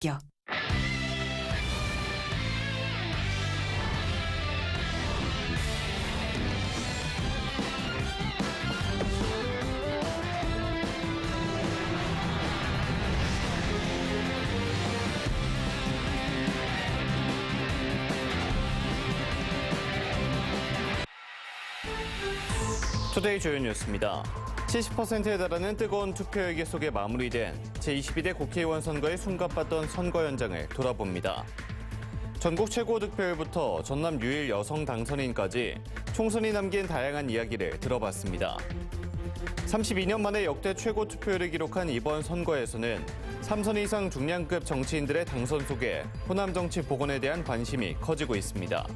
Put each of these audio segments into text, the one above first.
느껴. 투데이 주요 뉴스입니다. 70%에 달하는 뜨거운 투표열기 속에 마무리된 제22대 국회의원 선거에 숨가빴던 선거 현장을 돌아봅니다. 전국 최고 득표율부터 전남 유일 여성 당선인까지 총선이 남긴 다양한 이야기를 들어봤습니다. 32년 만에 역대 최고 투표율을 기록한 이번 선거에서는 3선 이상 중량급 정치인들의 당선 속에 호남 정치 복원에 대한 관심이 커지고 있습니다.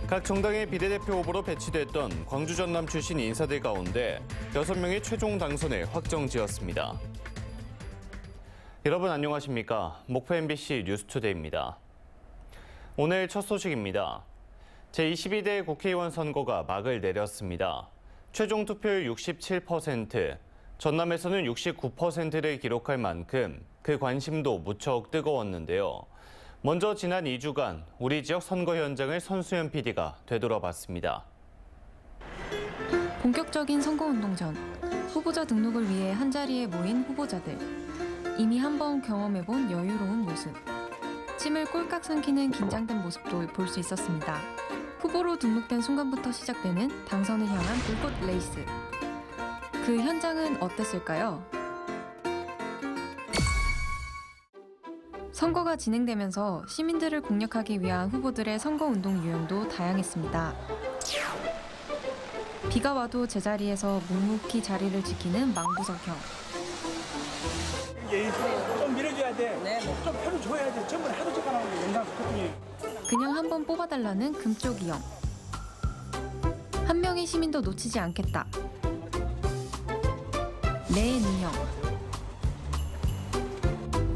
각 정당의 비례대표 후보로 배치됐던 광주 전남 출신 인사들 가운데 6명이 최종 당선을 확정지었습니다. 여러분 안녕하십니까? 목포 MBC 뉴스투데이입니다. 오늘 첫 소식입니다. 제22대 국회의원 선거가 막을 내렸습니다. 최종 투표율 67%, 전남에서는 69%를 기록할 만큼 그 관심도 무척 뜨거웠는데요. 먼저 지난 2주간 우리 지역 선거 현장을 선수연 PD가 되돌아봤습니다. 본격적인 선거운동 전 후보자 등록을 위해 한자리에 모인 후보자들. 이미 한번 경험해본 여유로운 모습. 침을 꼴깍 삼키는 긴장된 모습도 볼 수 있었습니다. 후보로 등록된 순간부터 시작되는 당선을 향한 불꽃 레이스. 그 현장은 어땠을까요? 선거가 진행되면서 시민들을 공략하기 위한 후보들의 선거운동 유형도 다양했습니다. 비가 와도 제자리에서 묵묵히 자리를 지키는 망부석형. 좀 밀어줘야 돼. 네. 좀 표를 줘야 돼. 전부 하도 찍어나오는 영상 스토리. 그냥 한번 뽑아달라는 금쪽이형. 한 명의 시민도 놓치지 않겠다. 내 능형.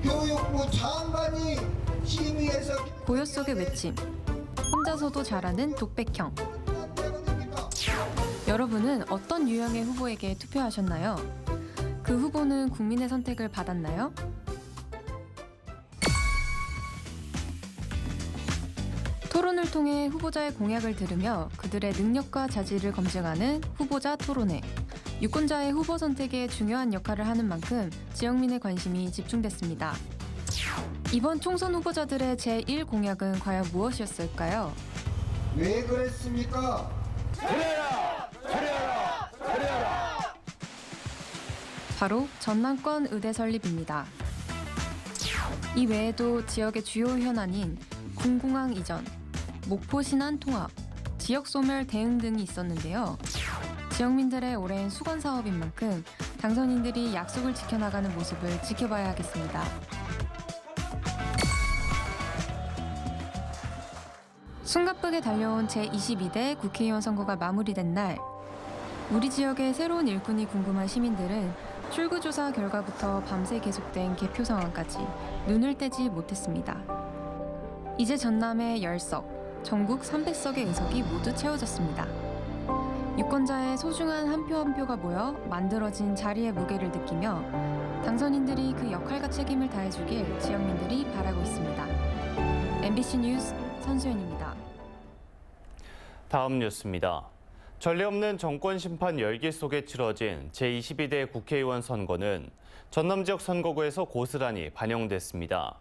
교육부 장관이 심의해서 고요 속의 외침. 혼자서도 잘하는 독백형. 여러분은 어떤 유형의 후보에게 투표하셨나요? 그 후보는 국민의 선택을 받았나요? 토론을 통해 후보자의 공약을 들으며 그들의 능력과 자질을 검증하는 후보자 토론회. 유권자의 후보 선택에 중요한 역할을 하는 만큼 지역민의 관심이 집중됐습니다. 이번 총선 후보자들의 제1 공약은 과연 무엇이었을까요? 왜 그랬습니까? 바로 전남권 의대 설립입니다. 이 외에도 지역의 주요 현안인 군공항 이전, 목포 신안 통합, 지역 소멸 대응 등이 있었는데요. 지역민들의 오랜 수건 사업인 만큼 당선인들이 약속을 지켜나가는 모습을 지켜봐야 하겠습니다. 숨가쁘게 달려온 제22대 국회의원 선거가 마무리된 날, 우리 지역의 새로운 일꾼이 궁금한 시민들은 출구조사 결과부터 밤새 계속된 개표 상황까지 눈을 떼지 못했습니다. 이제 전남의 10석, 전국 300석의 의석이 모두 채워졌습니다. 유권자의 소중한 한 표 한 표가 모여 만들어진 자리의 무게를 느끼며 당선인들이 그 역할과 책임을 다해주길 지역민들이 바라고 있습니다. MBC 뉴스 선수연입니다. 다음 뉴스입니다. 전례 없는 정권 심판 열기 속에 치러진 제22대 국회의원 선거는 전남 지역 선거구에서 고스란히 반영됐습니다.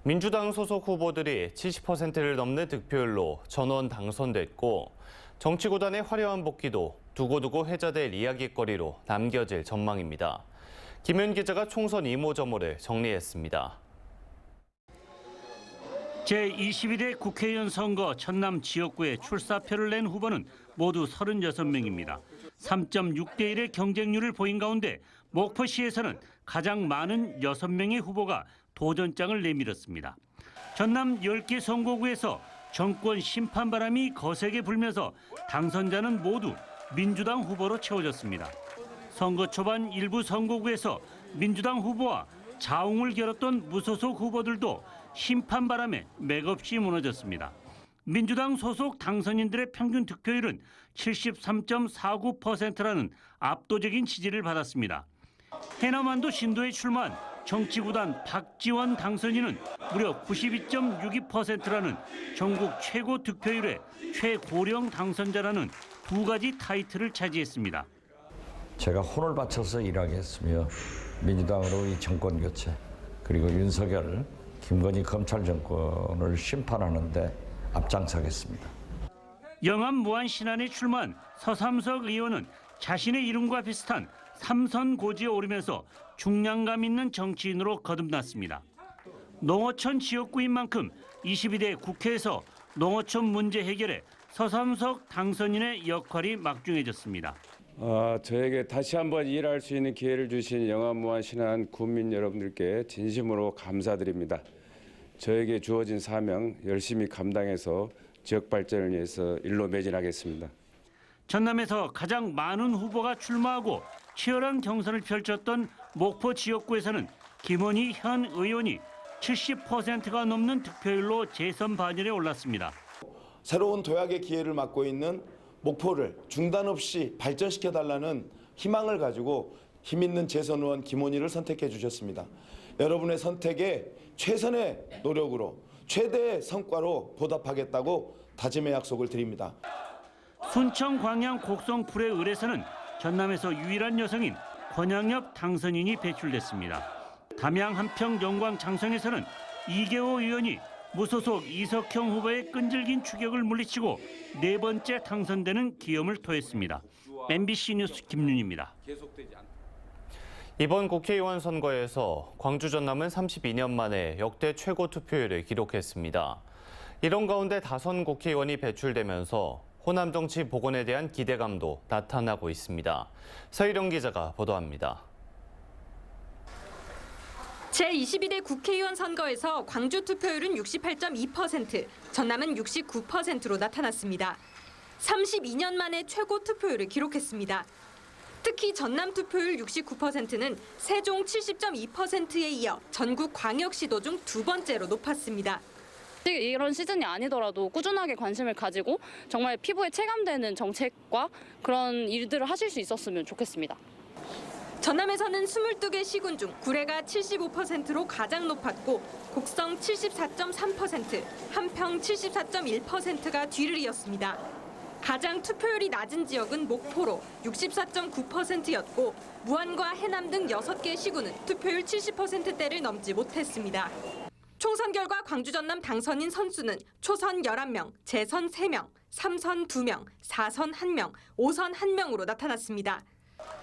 민주당 소속 후보들이 70%를 넘는 득표율로 전원 당선됐고 정치구단의 화려한 복귀도 두고두고 회자될 이야깃거리로 남겨질 전망입니다. 김윤 기자가 총선 이모저모를 정리했습니다. 제22대 국회의원 선거 전남 지역구에 출사표를 낸 후보는 모두 36명입니다. 3.6대 1의 경쟁률을 보인 가운데 목포시에서는 가장 많은 6명의 후보가 도전장을 내밀었습니다. 전남 10개 선거구에서 정권 심판 바람이 거세게 불면서 당선자는 모두 민주당 후보로 채워졌습니다. 선거 초반 일부 선거구에서 민주당 후보와 자웅을 겨뤘던 무소속 후보들도 심판 바람에 맥없이 무너졌습니다. 민주당 소속 당선인들의 평균 득표율은 73.49%라는 압도적인 지지를 받았습니다. 해남완도 신도에 출마한 정치구단 박지원 당선인은 무려 92.62%라는 전국 최고 득표율의 최고령 당선자라는 두 가지 타이틀을 차지했습니다. 제가 혼을 바쳐서 일하겠으며 민주당으로 이 정권 교체 그리고 윤석열, 김건희 검찰 정권을 심판하는 데 앞장서겠습니다. 영암 무안신안에 출마한 서삼석 의원은 자신의 이름과 비슷한 삼선 고지에 오르면서 중량감 있는 정치인으로 거듭났습니다. 농어촌 지역구인 만큼 22대 국회에서 농어촌 문제 해결에 서삼석 당선인의 역할이 막중해졌습니다. 저에게 다시 한번 일할 수 있는 기회를 주신 영암무안신안 국민 여러분들께 진심으로 감사드립니다. 저에게 주어진 사명 열심히 감당해서 지역 발전을 위해서 일로 매진하겠습니다. 전남에서 가장 많은 후보가 출마하고 치열한 경선을 펼쳤던 목포 지역구에서는 김원희 현 의원이 70%가 넘는 득표율로 재선 반열에 올랐습니다. 새로운 도약의 기회를 맞고 있는 목포를 중단 없이 발전시켜달라는 희망을 가지고 힘있는 재선 의원 김원희를 선택해 주셨습니다. 여러분의 선택에 최선의 노력으로 최대의 성과로 보답하겠다고 다짐의 약속을 드립니다. 순천 광양 곡성 불의 을에서는 전남에서 유일한 여성인 권양엽 당선인이 배출됐습니다. 담양 한평 영광 장성에서는 이계호 의원이 무소속 이석형 후보의 끈질긴 추격을 물리치고 네 번째 당선되는 기염을 토했습니다. MBC 뉴스 김윤입니다. 이번 국회의원 선거에서 광주 전남은 32년 만에 역대 최고 투표율을 기록했습니다. 이런 가운데 다선 국회의원이 배출되면서 호남 정치 복원에 대한 기대감도 나타나고 있습니다. 서희령 기자가 보도합니다. 제22대 국회의원 선거에서 광주 투표율은 68.2%, 전남은 69%로 나타났습니다. 32년 만에 최고 투표율을 기록했습니다. 특히 전남 투표율 69%는 세종 70.2%에 이어 전국 광역시도 중 두 번째로 높았습니다. 이런 시즌이 아니더라도 꾸준하게 관심을 가지고 정말 피부에 체감되는 정책과 그런 일들을 하실 수 있었으면 좋겠습니다. 전남에서는 22개 시군 중 구례가 75%로 가장 높았고 곡성 74.3%, 한평 74.1%가 뒤를 이었습니다. 가장 투표율이 낮은 지역은 목포로 64.9%였고 무안과 해남 등 6개 시군은 투표율 70%대를 넘지 못했습니다. 총선 결과 광주 전남 당선인 선수는 초선 11명, 재선 3명, 3선 2명, 4선 1명, 5선 1명으로 나타났습니다.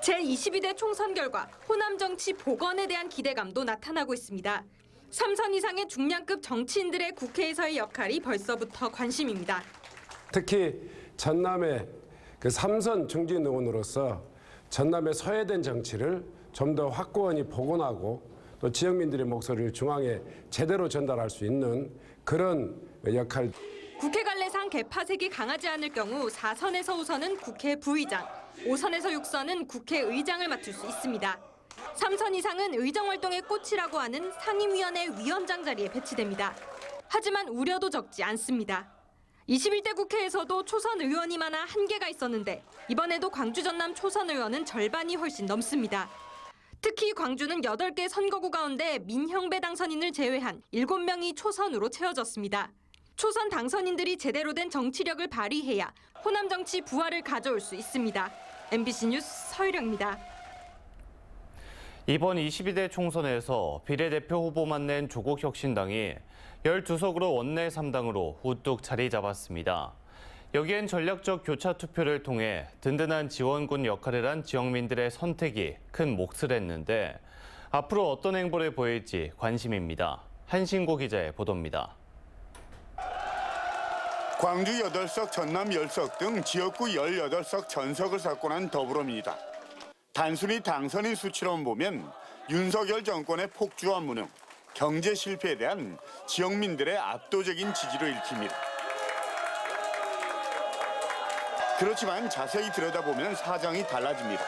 제22대 총선 결과 호남 정치 복원에 대한 기대감도 나타나고 있습니다. 3선 이상의 중량급 정치인들의 국회에서의 역할이 벌써부터 관심입니다. 특히 전남의 그 3선 중진 의원으로서 전남의 소외된 정치를 좀 더 확고히 복원하고 또 지역민들의 목소리를 중앙에 제대로 전달할 수 있는 그런 역할. 국회 관례상 개파색이 강하지 않을 경우 4선에서 5선은 국회 부의장, 5선에서 6선은 국회의장을 맡을 수 있습니다. 3선 이상은 의정활동의 꽃이라고 하는 상임위원회 위원장 자리에 배치됩니다. 하지만 우려도 적지 않습니다. 21대 국회에서도 초선 의원이 많아 한계가 있었는데 이번에도 광주 전남 초선 의원은 절반이 훨씬 넘습니다. 특히 광주는 8개 선거구 가운데 민형배 당선인을 제외한 7명이 초선으로 채워졌습니다. 초선 당선인들이 제대로 된 정치력을 발휘해야 호남 정치 부활을 가져올 수 있습니다. MBC 뉴스 서희령입니다. 이번 22대 총선에서 비례대표 후보만 낸 조국혁신당이 12석으로 원내 3당으로 우뚝 자리 잡았습니다. 여기엔 전략적 교차 투표를 통해 든든한 지원군 역할을 한 지역민들의 선택이 큰 몫을 했는데 앞으로 어떤 행보를 보일지 관심입니다. 한신고 기자의 보도입니다. 광주 8석, 전남 10석 등 지역구 18석 전석을 석권한 더불어민주당. 단순히 당선인 수치로만 보면 윤석열 정권의 폭주와 무능, 경제 실패에 대한 지역민들의 압도적인 지지로 읽힙니다. 그렇지만 자세히 들여다보면 사정이 달라집니다.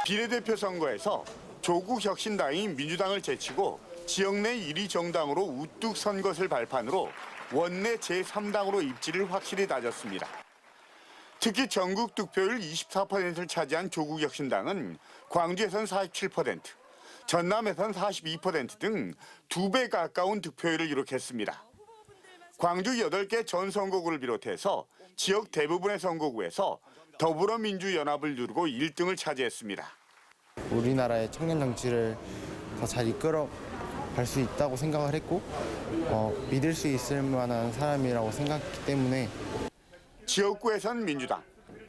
비례대표 선거에서 조국혁신당이 민주당을 제치고 지역 내 1위 정당으로 우뚝 선 것을 발판으로 원내 제3당으로 입지를 확실히 다졌습니다. 특히 전국 득표율 24%를 차지한 조국혁신당은 광주에선 47%, 전남에선 42% 등 2배 가까운 득표율을 기록했습니다. 광주 8개 전 선거구를 비롯해서 지역 대부분의 선거구에서 더불어민주연합을 누르고 1등을 차지했습니다. 우리나라의 청년 정치를 더 잘 이끌어 갈 수 있다고 생각을 했고 믿을 수 있을 만한 사람이라고 생각했기 때문에 지역구에선 민주당,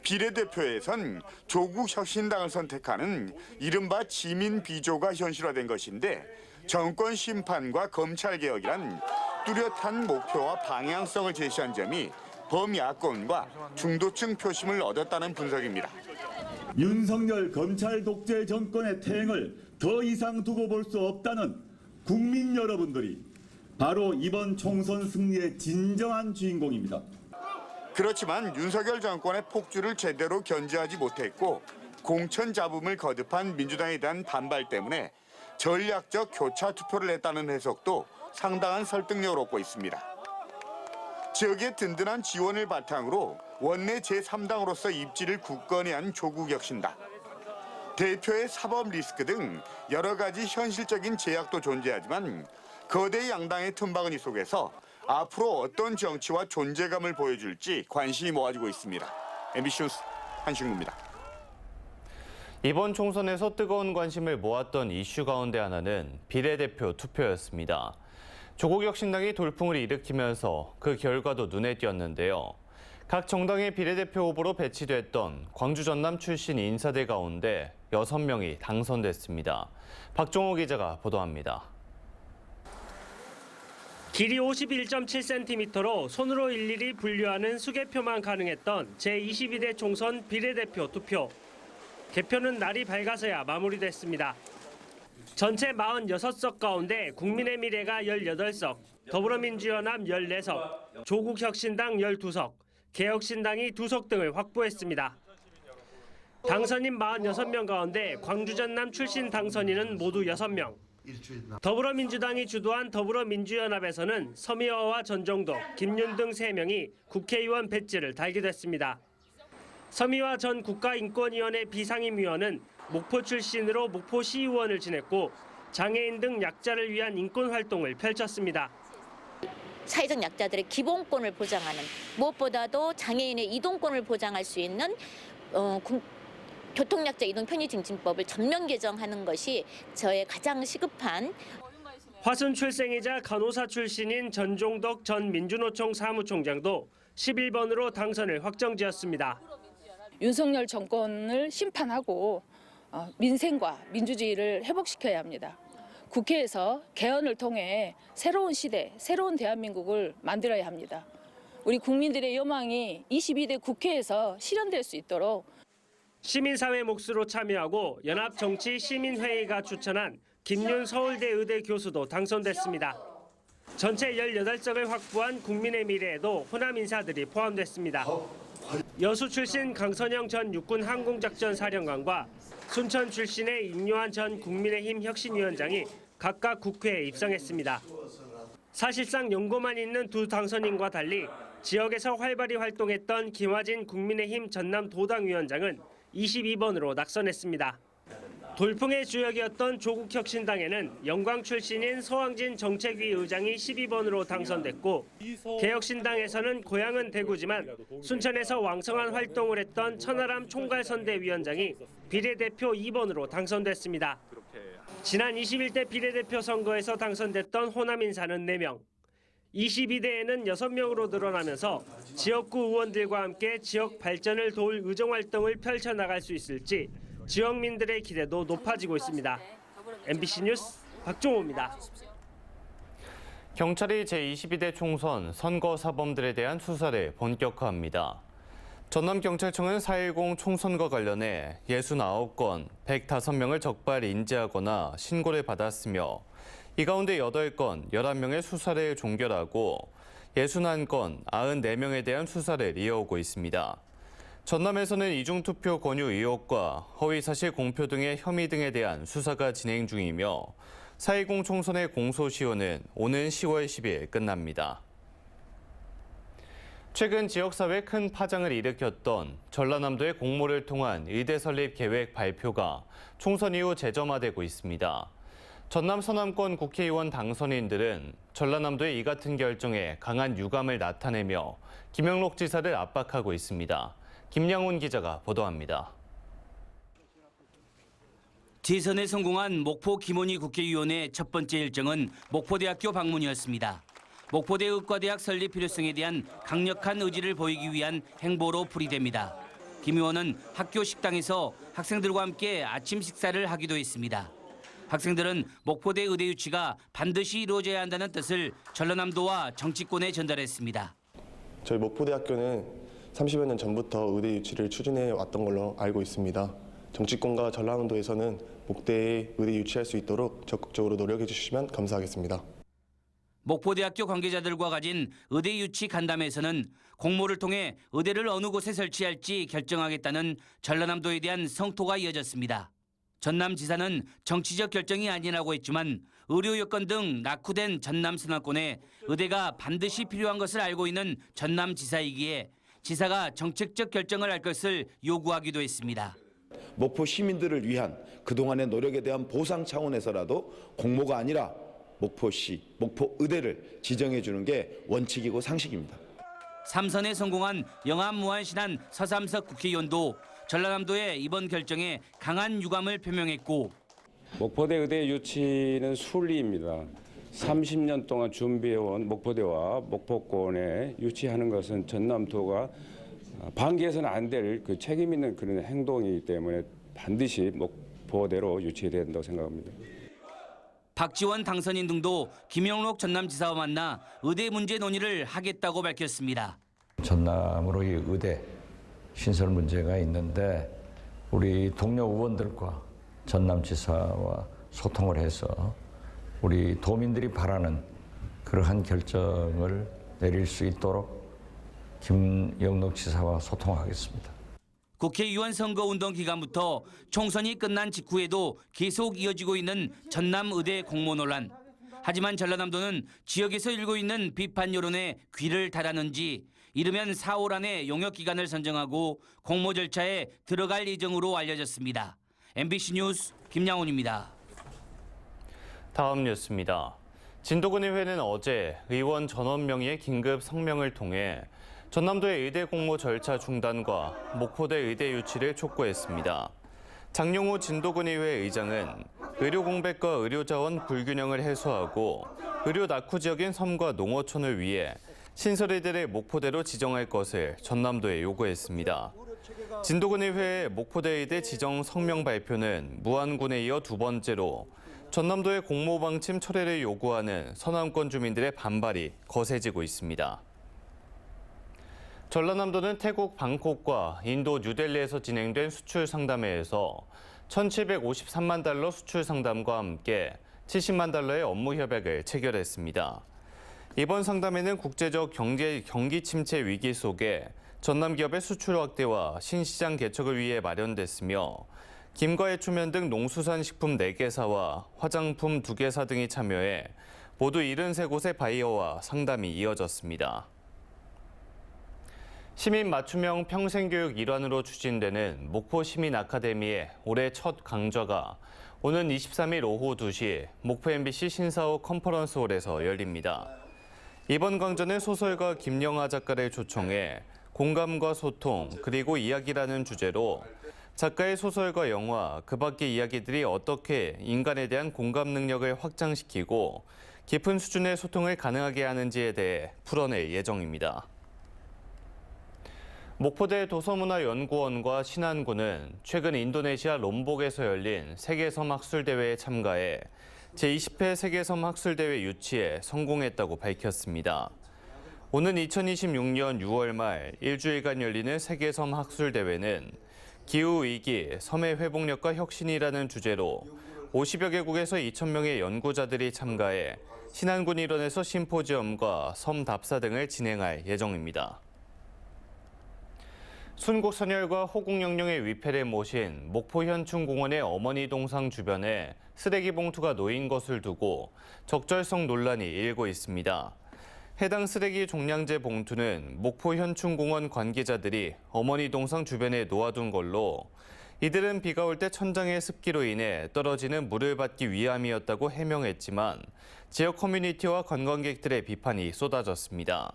비례대표에선 조국혁신당을 선택하는 이른바 지민 비조가 현실화된 것인데 정권 심판과 검찰 개혁이란 뚜렷한 목표와 방향성을 제시한 점이 범야권과 중도층 표심을 얻었다는 분석입니다. 윤석열 검찰 독재 정권의 퇴행을 더 이상 두고 볼 수 없다는 국민 여러분들이 바로 이번 총선 승리의 진정한 주인공입니다. 그렇지만 윤석열 정권의 폭주를 제대로 견제하지 못했고 공천 잡음을 거듭한 민주당에 대한 반발 때문에 전략적 교차 투표를 했다는 해석도 상당한 설득력을 얻고 있습니다. 지역의 든든한 지원을 바탕으로 원내 제3당으로서 입지를 굳건히 한 조국혁신당. 대표의 사법 리스크 등 여러 가지 현실적인 제약도 존재하지만 거대 양당의 틈바구니 속에서 앞으로 어떤 정치와 존재감을 보여줄지 관심이 모아지고 있습니다. MBC 뉴스 한신구입니다. 이번 총선에서 뜨거운 관심을 모았던 이슈 가운데 하나는 비례대표 투표였습니다. 조국혁신당이 돌풍을 일으키면서 그 결과도 눈에 띄었는데요. 각 정당의 비례대표 후보로 배치됐던 광주 전남 출신 인사들 가운데 6명이 당선됐습니다. 박종호 기자가 보도합니다. 길이 51.7cm로 손으로 일일이 분류하는 수개표만 가능했던 제22대 총선 비례대표 투표. 개표는 날이 밝아서야 마무리됐습니다. 전체 46석 가운데 국민의 미래가 18석, 더불어민주연합 14석, 조국혁신당 12석, 개혁신당이 2석 등을 확보했습니다. 당선인 46명 가운데 광주 전남 출신 당선인은 모두 6명. 더불어민주당이 주도한 더불어민주연합에서는 서미화와 전정덕, 김윤 등 3명이 국회의원 배지를 달게 됐습니다. 서미화 전 국가인권위원회 비상임위원은 목포 출신으로 목포시의원을 지냈고 장애인 등 약자를 위한 인권활동을 펼쳤습니다. 사회적 약자들의 기본권을 보장하는, 무엇보다도 장애인의 이동권을 보장할 수 있는 교통약자 이동편의증진법을 전면 개정하는 것이 저의 가장 시급한. 화순 출생이자 간호사 출신인 전종덕 전 민주노총 사무총장도 11번으로 당선을 확정지었습니다. 윤석열 정권을 심판하고 민생과 민주주의를 회복시켜야 합니다. 국회에서 개헌을 통해 새로운 시대, 새로운 대한민국을 만들어야 합니다. 우리 국민들의 여망이 22대 국회에서 실현될 수 있도록 시민사회 몫으로 참여하고 연합정치시민회의가 추천한 김윤 서울대 의대 교수도 당선됐습니다. 전체 18석을 확보한 국민의 미래에도 호남 인사들이 포함됐습니다. 여수 출신 강선영 전 육군 항공작전사령관과 순천 출신의 임요한 전 국민의힘 혁신위원장이 각각 국회에 입성했습니다. 사실상 연고만 있는 두 당선인과 달리 지역에서 활발히 활동했던 김화진 국민의힘 전남 도당위원장은 22번으로 낙선했습니다. 돌풍의 주역이었던 조국혁신당에는 영광 출신인 서왕진 정책위 의장이 12번으로 당선됐고 개혁신당에서는 고향은 대구지만 순천에서 왕성한 활동을 했던 천하람 총괄선대위원장이 비례대표 2번으로 당선됐습니다. 지난 21대 비례대표 선거에서 당선됐던 호남 인사는 4명, 22대에는 6명으로 늘어나면서 지역구 의원들과 함께 지역 발전을 도울 의정활동을 펼쳐나갈 수 있을지 지역민들의 기대도 높아지고 있습니다. MBC 뉴스 박종호입니다. 경찰이 제22대 총선 선거 사범들에 대한 수사를 본격화합니다. 전남경찰청은 4.10 총선과 관련해 69건, 105명을 적발 인지하거나 신고를 받았으며 이 가운데 8건, 11명의 수사를 종결하고 61건, 94명에 대한 수사를 이어오고 있습니다. 전남에서는 이중투표 권유 의혹과 허위사실 공표 등의 혐의 등에 대한 수사가 진행 중이며 4.10 총선의 공소시효는 오는 10월 10일 끝납니다. 최근 지역사회에 큰 파장을 일으켰던 전라남도의 공모를 통한 의대 설립 계획 발표가 총선 이후 재점화되고 있습니다. 전남 서남권 국회의원 당선인들은 전라남도의 이 같은 결정에 강한 유감을 나타내며 김영록 지사를 압박하고 있습니다. 김양훈 기자가 보도합니다. 재선에 성공한 목포 김원희 국회의원의 첫 번째 일정은 목포대학교 방문이었습니다. 목포대 의과대학 설립 필요성에 대한 강력한 의지를 보이기 위한 행보로 풀이됩니다. 김 의원은 학교 식당에서 학생들과 함께 아침 식사를 하기도 했습니다. 학생들은 목포대 의대 유치가 반드시 이루어져야 한다는 뜻을 전라남도와 정치권에 전달했습니다. 저희 목포대학교는 30여 년 전부터 의대 유치를 추진해 왔던 걸로 알고 있습니다. 정치권과 전라남도에서는 목대에 의대 유치할 수 있도록 적극적으로 노력해 주시면 감사하겠습니다. 목포대학교 관계자들과 가진 의대 유치 간담회에서는 공모를 통해 의대를 어느 곳에 설치할지 결정하겠다는 전라남도에 대한 성토가 이어졌습니다. 전남지사는 정치적 결정이 아니라고 했지만 의료 여건 등 낙후된 전남 서남권에 의대가 반드시 필요한 것을 알고 있는 전남지사이기에 지사가 정책적 결정을 할 것을 요구하기도 했습니다. 목포 시민들을 위한 그동안의 노력에 대한 보상 차원에서라도 공모가 아니라 목포시, 목포의대를 지정해 주는 게 원칙이고 상식입니다. 3선에 성공한 영암무한신안 서삼석 국회의원도 전라남도의 이번 결정에 강한 유감을 표명했고 목포대 의대 유치는 순리입니다. 30년 동안 준비해온 목포대와 목포권에 유치하는 것은 전남도가 방기해서는 안 될 그 책임 있는 그런 행동이기 때문에 반드시 목포대로 유치해야 된다고 생각합니다. 박지원 당선인 등도 김영록 전남지사와 만나 의대 문제 논의를 하겠다고 밝혔습니다. 전남으로 이 의대 신설 문제가 있는데 우리 동료 의원들과 전남지사와 소통을 해서 우리 도민들이 바라는 그러한 결정을 내릴 수 있도록 김영록 지사와 소통하겠습니다. 국회의원 선거운동 기간부터 총선이 끝난 직후에도 계속 이어지고 있는 전남의대 공모 논란. 하지만 전라남도는 지역에서 일고 있는 비판 여론에 귀를 달았는지 이르면 4월 안에 용역기간을 선정하고 공모 절차에 들어갈 예정으로 알려졌습니다. MBC 뉴스 김양훈입니다. 다음 뉴스입니다. 진도군의회는 어제 의원 전원 명의의 긴급 성명을 통해 전남도의 의대 공모 절차 중단과 목포대 의대 유치를 촉구했습니다. 장용호 진도군의회 의장은 의료 공백과 의료 자원 불균형을 해소하고 의료 낙후 지역인 섬과 농어촌을 위해 신설의대를 목포대로 지정할 것을 전남도에 요구했습니다. 진도군의회의 목포대 의대 지정 성명 발표는 무안군에 이어 두 번째로 전남도의 공모 방침 철회를 요구하는 서남권 주민들의 반발이 거세지고 있습니다. 전라남도는 태국 방콕과 인도 뉴델리에서 진행된 수출 상담회에서 1,753만 달러 수출 상담과 함께 70만 달러의 업무 협약을 체결했습니다. 이번 상담회는 국제적 경기 침체 위기 속에 전남 기업의 수출 확대와 신시장 개척을 위해 마련됐으며 김과의 초면 등 농수산식품 4개사와 화장품 2개사 등이 참여해 모두 73곳의 바이어와 상담이 이어졌습니다. 시민 맞춤형 평생교육 일환으로 추진되는 목포 시민 아카데미의 올해 첫 강좌가 오는 23일 오후 2시 목포 MBC 신사옥 컨퍼런스홀에서 열립니다. 이번 강좌는 소설가 김영하 작가를 초청해 공감과 소통 그리고 이야기라는 주제로 작가의 소설과 영화, 그 밖의 이야기들이 어떻게 인간에 대한 공감 능력을 확장시키고 깊은 수준의 소통을 가능하게 하는지에 대해 풀어낼 예정입니다. 목포대 도서문화연구원과 신안군은 최근 인도네시아 롬복에서 열린 세계섬 학술대회에 참가해 제20회 세계섬 학술대회 유치에 성공했다고 밝혔습니다. 오는 2026년 6월 말 일주일간 열리는 세계섬 학술대회는 기후위기, 섬의 회복력과 혁신이라는 주제로 50여 개국에서 2,000명의 연구자들이 참가해 신안군 일원에서 심포지엄과 섬 답사 등을 진행할 예정입니다. 순국선열과 호국영령의 위패를 모신 목포 현충공원의 어머니 동상 주변에 쓰레기 봉투가 놓인 것을 두고 적절성 논란이 일고 있습니다. 해당 쓰레기 종량제 봉투는 목포 현충공원 관계자들이 어머니 동상 주변에 놓아둔 걸로 이들은 비가 올 때 천장의 습기로 인해 떨어지는 물을 받기 위함이었다고 해명했지만 지역 커뮤니티와 관광객들의 비판이 쏟아졌습니다.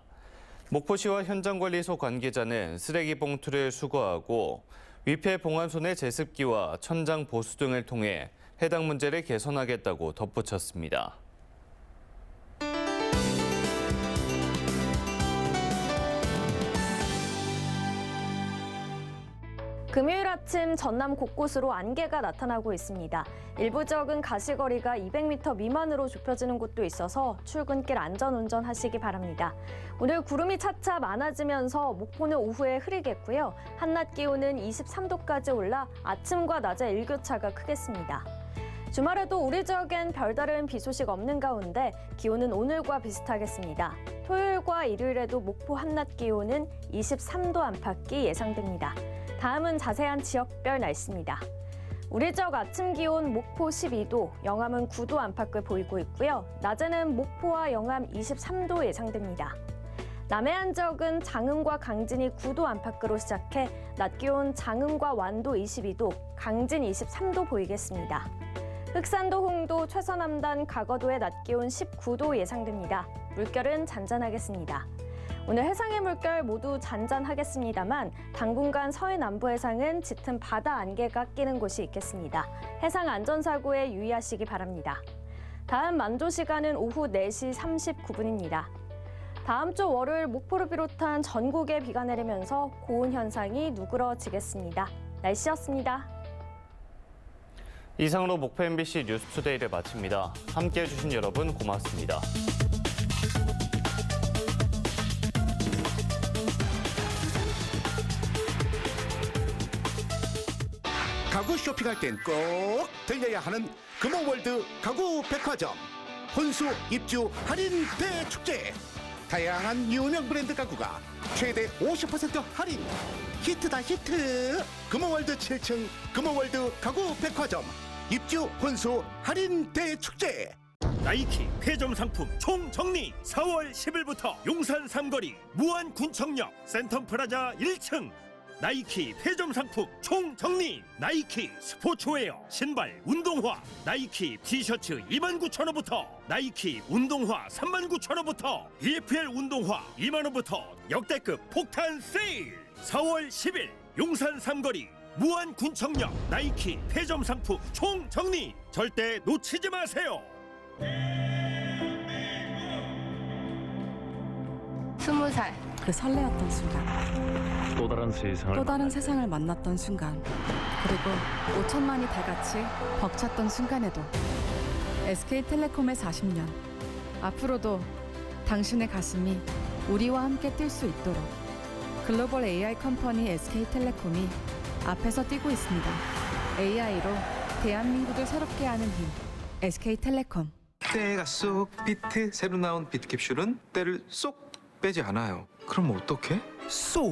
목포시와 현장관리소 관계자는 쓰레기 봉투를 수거하고 위패 봉안손의 제습기와 천장 보수 등을 통해 해당 문제를 개선하겠다고 덧붙였습니다. 금요일 아침 전남 곳곳으로 안개가 나타나고 있습니다. 일부 지역은 가시거리가 200m 미만으로 좁혀지는 곳도 있어서 출근길 안전운전 하시기 바랍니다. 오늘 구름이 차차 많아지면서 목포는 오후에 흐리겠고요. 한낮 기온은 23도까지 올라 아침과 낮에 일교차가 크겠습니다. 주말에도 우리 지역엔 별다른 비 소식 없는 가운데 기온은 오늘과 비슷하겠습니다. 토요일과 일요일에도 목포 한낮 기온은 23도 안팎이 예상됩니다. 다음은 자세한 지역별 날씨입니다. 우리 지역 아침 기온 목포 12도, 영암은 9도 안팎을 보이고 있고요. 낮에는 목포와 영암 23도 예상됩니다. 남해안 지역은 장흥과 강진이 9도 안팎으로 시작해 낮 기온 장흥과 완도 22도, 강진 23도 보이겠습니다. 흑산도, 홍도, 최서남단, 가거도의 낮 기온 19도 예상됩니다. 물결은 잔잔하겠습니다. 오늘 해상의 물결 모두 잔잔하겠습니다만 당분간 서해 남부 해상은 짙은 바다 안개가 끼는 곳이 있겠습니다. 해상 안전사고에 유의하시기 바랍니다. 다음 만조 시간은 오후 4시 39분입니다. 다음 주 월요일 목포를 비롯한 전국에 비가 내리면서 고온 현상이 누그러지겠습니다. 날씨였습니다. 이상으로 목포 MBC 뉴스투데이를 마칩니다. 함께해 주신 여러분 고맙습니다. 가구 쇼핑할 땐 꼭 들려야 하는 금호월드 가구 백화점 혼수 입주 할인 대축제. 다양한 유명 브랜드 가구가 최대 50% 할인. 히트다 히트. 금호월드 7층 금호월드 가구 백화점 입주 혼수 할인 대축제. 나이키 폐점 상품 총정리 4월 10일부터 용산 삼거리 무안군청역 센텀프라자 1층 나이키 폐점 상품 총정리. 나이키 스포츠웨어 신발 운동화 나이키 티셔츠 29,000원부터 나이키 운동화 39,000원부터 EFL 운동화 20,000원부터 역대급 폭탄 세일. 4월 10일 용산 삼거리 무안군청역 나이키 폐점 상품 총정리. 절대 놓치지 마세요. 20살 그 설레었던 순간, 또 다른 세상을 만났던 순간, 그리고 5천만이 다 같이 벅찼던 순간에도 SK텔레콤의 40년, 앞으로도 당신의 가슴이 우리와 함께 뛸 수 있도록 글로벌 AI 컴퍼니 SK텔레콤이 앞에서 뛰고 있습니다. AI로 대한민국을 새롭게 하는 힘, SK텔레콤. 때가 쏙 비트, 새로 나온 비트캡슐은 때를 쏙 빼지 않아요. 그럼 어떡해? 쏙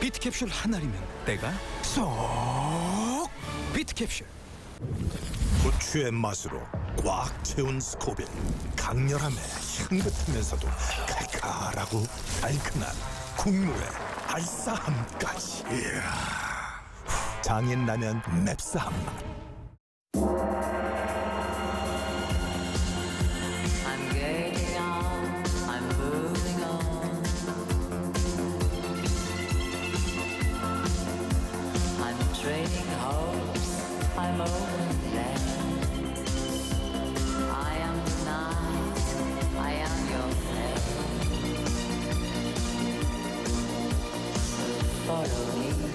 비트캡슐 하나리면 때가 쏙. 비트캡슐. 고추의 맛으로 꽉 채운 스코빌. 강렬함에 향긋하면서도 칼칼하고 달큰한 국물의 알싸함까지. 이야, 장인 라면 맵싸한 맛.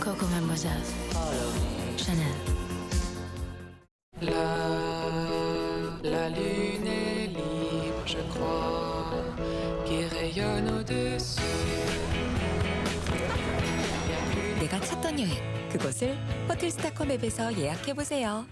Coco Mademoiselle, Chanel. La lune est libre, je crois, qui rayonne au-dessus. 내가 찾던 여행, 그곳을 호텔스타콤 앱에서 예약해보세요.